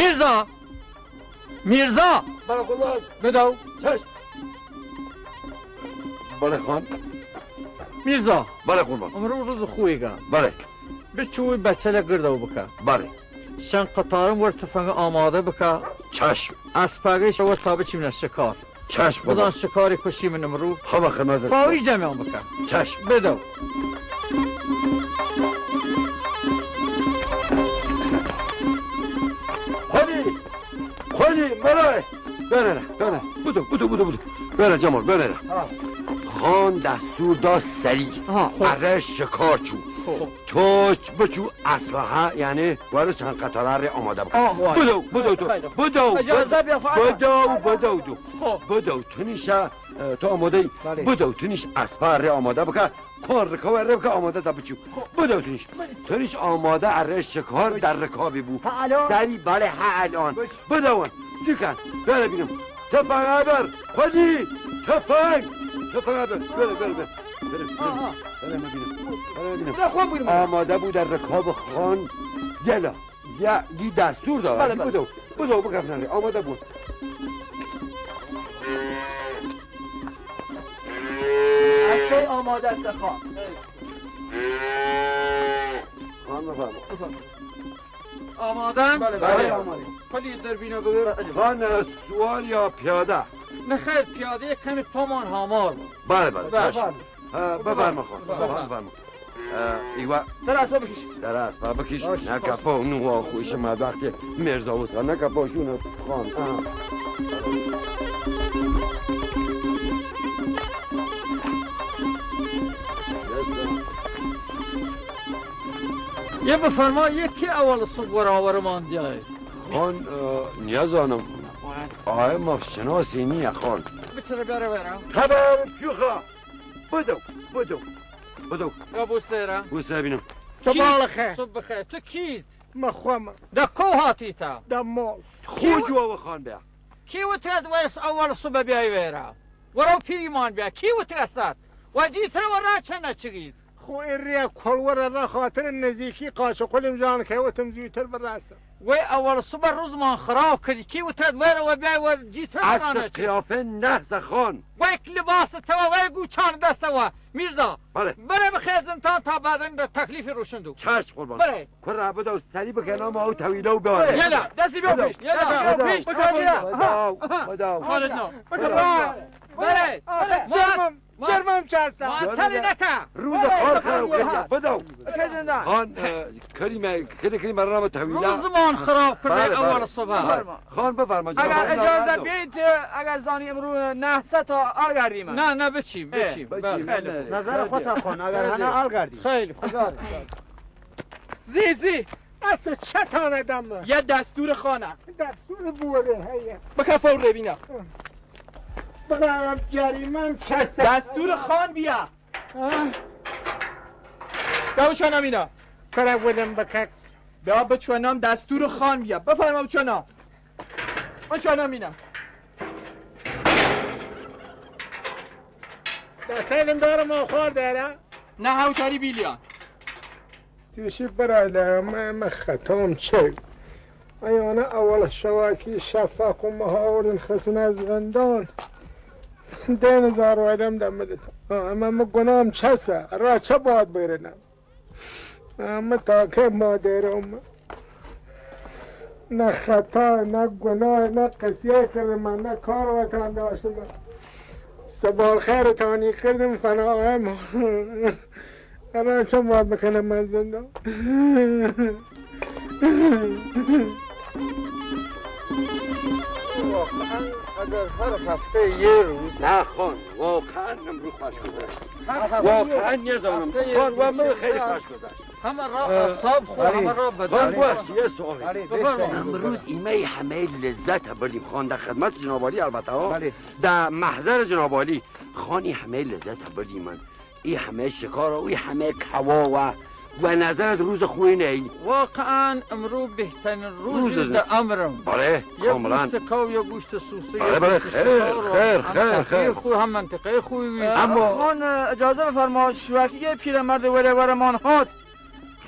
میرزا میرزا بله قربان بدو چشم. بله خان. میرزا بله قربان. امروز روز خویگه. بله. بچوی بچه گردو بکن. بله. شن قطارم ورد تفنگ آماده بکن. چشم. اسپاگیش ورد تا بچیم شکار. چشم بزن شکاری کشی من امرو. خب خدمت. فوری جمع بکن. چشم. بدو. خودی برای بره بودو بره جمال بره خان دستور داد سریع اره شکار چو توش بچو اسلحه یعنی وارد چند قطاره آماده بکن بدو تو نیشه تو آماده ای بدو تو نیش اسفر آماده بکن کار رکاب ره بکن آماده تا بچو بدو تو نیش آماده اره شکار در رکابی بود سریع بله ها الان بدون سیکن بره بینم تفنگ بر خودی تفنگ بر بره ببینم آماده بود در رکاب خان گلا یه دستور داره بدو بگفنه آماده بود اسکی آماده است خان بفرما آمادن؟ بله آماده خودی در بینا بگیر خان سوال یا پیاده؟ نه خیر پیاده کمی پامان هامار بله بفرما خان بفرما ایوه سر اسباب بکش در اسباب بکش نکفا اونو خویش مد وقتی مرزا وستا نکفا شونه خان یه بفرما یکی اول صبح برابر ماندیه خان نیاز آنم آه ما شناسی نیه خان بچره بیاره برم خبر پیوخا بدو یا بوسته را بوسته بینم صبح خیر صبح خیر تو کیت مخوام دا کو هاتی تا دا مال خود جواب خان بیا کی و تد ویس اول صبح بیای برا ورو پیریمان بیا کی و ترسد و جیتر و را چنه چگید خو ایریا کلور را خاطر نزدیکی قاش قلم جان که و تمزیتر براسه وی اول صبح روز ما خراب کردی کی و تد ور و بیای و جیتر از قیافه نه خان وی لباس تو وی گوچان دست و میرزا بله بره بخیر زنتان تا بعدن در تکلیف روشندو چشم قربان بره کره بدو سری بکنه ما او طویله و باره یلا دستی بیا پیش یلا پیش بدو خالد نو بره جرمم چه هستم معطلی نکن روز خار خراب کردی بدو که زندان خان کریم برای ما طویله روزمان خراب کرده اول صبح خان بفرما اگر اجازه بیایید اگر زانی امرو نحسه تا آل گردیم نه بچیم نظر خودت خون اگر هنه آل گردی خیلی خوب زی اصلا چه تانه دم یه دستور خانه دستور بوده هیه بکن فور ببینم بگم جریمم چه هستم دستور خان بیا بیا بچونم اینا کرا بودم بکک بیا بچونم دستور خان بیا بفرما بچونم اینا دستایلم دارم آخار داره نه هاوتاری بیلیان توشی براله من خطام چه ایانا اول شواکی شفاق و مهاورن خسن از زندان 10,000 ویدم دمدت اما گناهم چسه را چه باید بیرنم اما تاکه مادرم نه خطا نه گناه نه قصیه کردم نه کار وطن داشتم سبال خیر تانی کردم فناهم را چه باید بکنم من زندان واقعا اگر هر هفته یه روز نه خان واقعا امرو خوش گذشت واقعا نزانم خان و من خیلی خوش گذشت همه را اصاب خود همه را خان بدن بخشی یه سوال بفرما امروز ایمه همه لذت بلیم خان در خدمت جنابالی البته ها در محضر جنابالی خانی همه لذت بلیم من ای همه شکار و ای همه کوا و نظرت روز خوی نهی واقعا امرو بهترین روز در امرم بله کاملا یا گوشت کاو یا گوشت سوسه بله خیر خوب هم منطقه خوبی اما خان اجازه بفرما شوکی پیرمرد وره مان هات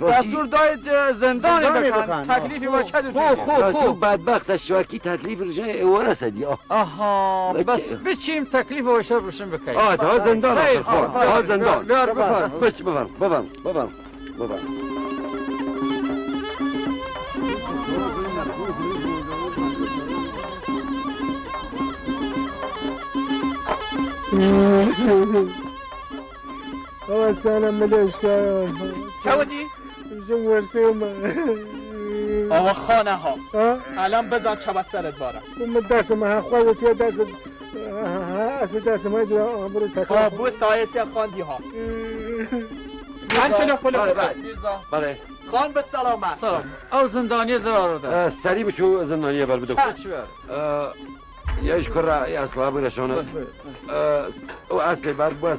دستور داید زندانی بکن تکلیفی با چه راسو بدبخت شواکی تکلیف روشن اواره سدی آها بس بچیم تکلیف واشر روشن بکنیم تا زندان آخر خواه تا زندان بیار بفرم بفرم آقا سلام ملشکر چه بودی؟ جون ورسیم آقا خانه ها الان بزن چه بس سرت بارم اون دست ما خودت یا دست ما جا برو تکلیف بو سایسی خواندی ها من شنو خلو بله خان به سلامت سلام او زندانی در آورده سریع بچو زندانیه بر بدو چی بر یاش کرا یا اصلا برشونه او اصلی بر بس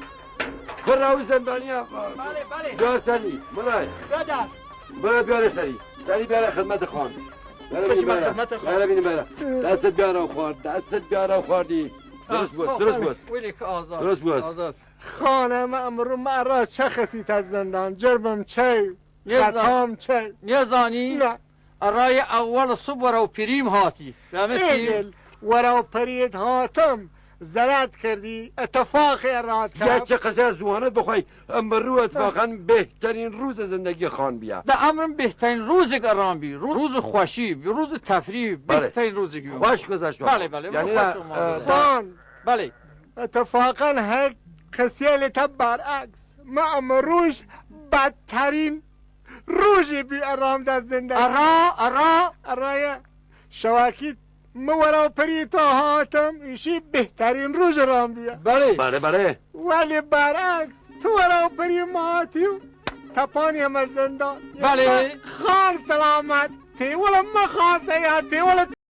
کرا او زندانیه بله بیار سری مرای بدر بیار سری بیار خدمت خان خدمت خان بره دستت بیارم خوردی درست باز خانم امرو مرا چه خسیت از زندان جربم چه خطام چه نیزانی نه رای اول صبح ورا پریم هاتی ایگل ورا پرید هاتم زرد کردی اتفاق اراد یا کرد چه قصه از زوانت بخوای امرو اتفاقا بهترین روز زندگی خان بیا ده امرم بهترین روزی که آرام بی روز خوشی روز تفریح بهترین روزی که خوش گذشت بله یعنی خان بله اتفاقا هک خسیلت برعکس ما امروش بدترین روزی بی ارام در زندگی ارای شواکی مورا پری تا هاتم ایشی بهترین روز رام بیا بله ولی برعکس تو ورا پری ماتیو تپانی هم از زندان بله خان سلامت تی ولا ما خان سیاتی ولا